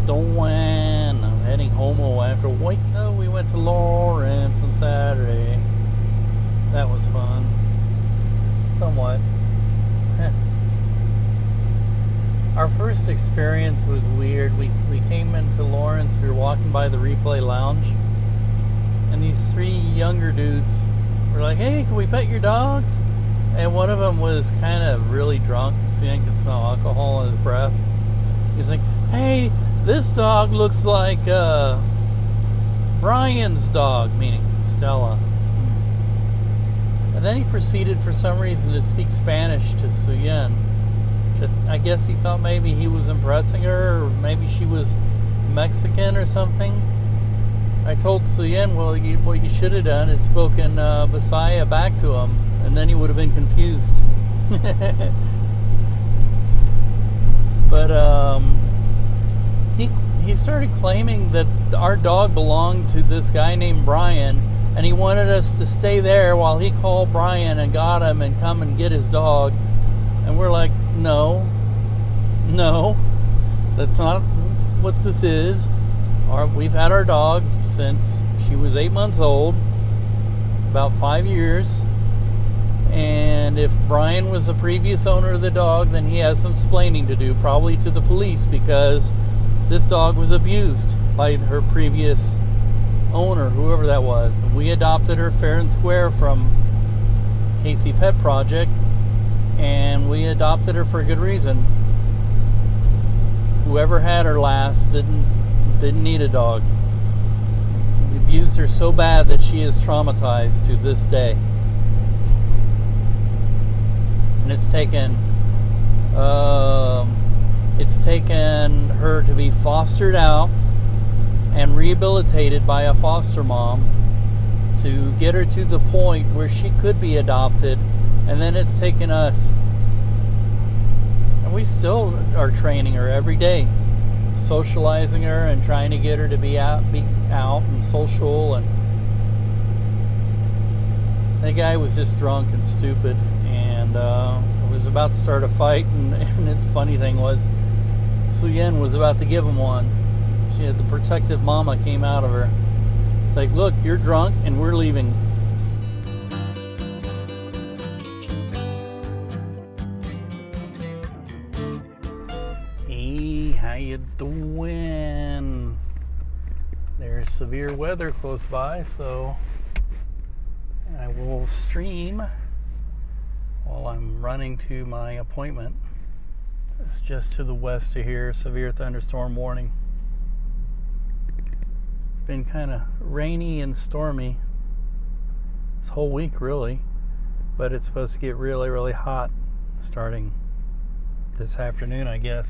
doing? I'm heading home after Waco. We went to Lawrence on Saturday. That was fun. Somewhat. Our first experience was weird. We came into Lawrence. We were walking by the Replay Lounge, and these three younger dudes were like, "Hey, can we pet your dogs?" And one of them was kind of really drunk, so you could smell alcohol in his breath. He's like, "Hey, this dog looks like Brian's dog," meaning Stella. And then he proceeded for some reason to speak Spanish to Suyen. I guess he thought maybe he was impressing her, or maybe she was Mexican or something. I told Suyen, well, what you should have done is spoken Bisaya back to him, and then he would have been confused. But he started claiming that our dog belonged to this guy named Brian, and he wanted us to stay there while he called Brian and got him and come and get his dog. And we're like, no, that's not what this is. We've had our dog since she was 8 months old, about 5 years. And if Brian was the previous owner of the dog, then he has some explaining to do, probably to the police, because this dog was abused by her previous owner, whoever that was. We adopted her fair and square from Casey Pet Project, and we adopted her for a good reason. Whoever had her last didn't need a dog. We abused her so bad that she is traumatized to this day. And it's taken her to be fostered out and rehabilitated by a foster mom to get her to the point where she could be adopted. And then it's taken us, and we still are training her every day, socializing her and trying to get her to be out and social. And the guy was just drunk and stupid, and was about to start a fight. And the funny thing was, Suyen was about to give him one. She had the protective mama came out of her. It's like, look, you're drunk and we're leaving. Hey, how you doing? There's severe weather close by, so I will stream while I'm running to my appointment. It's just to the west of here, severe thunderstorm warning. It's been kind of rainy and stormy this whole week, really, but it's supposed to get really, really hot starting this afternoon, I guess.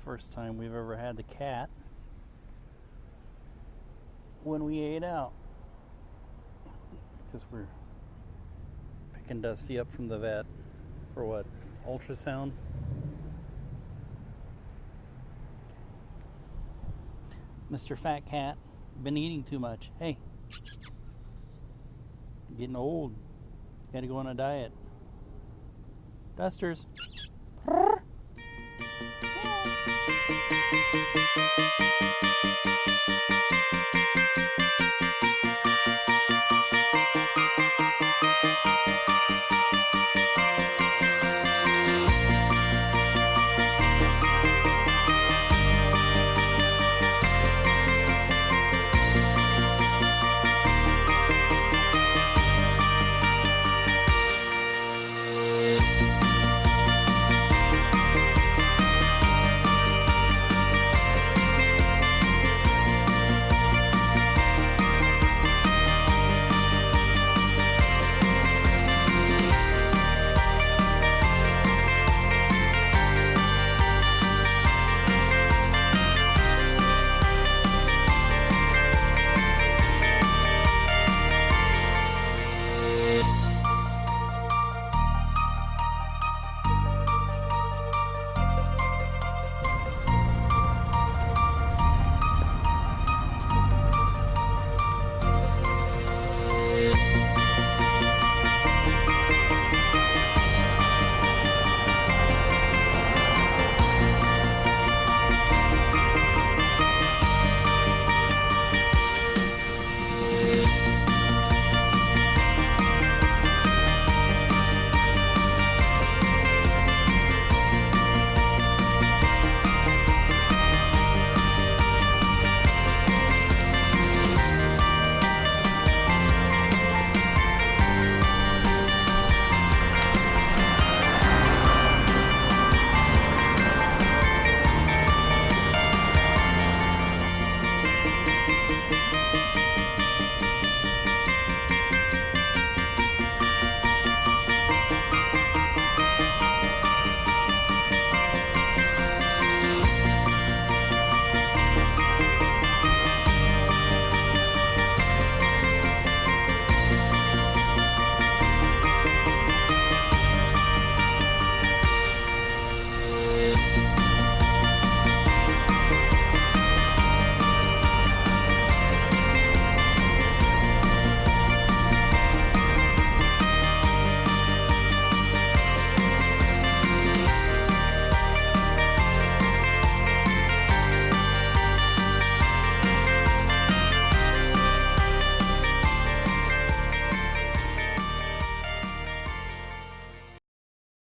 First time we've ever had the cat when we ate out, because we're picking Dusty up from the vet for what, ultrasound? Mr. Fat Cat, been eating too much. Hey, getting old, gotta go on a diet. Dusters.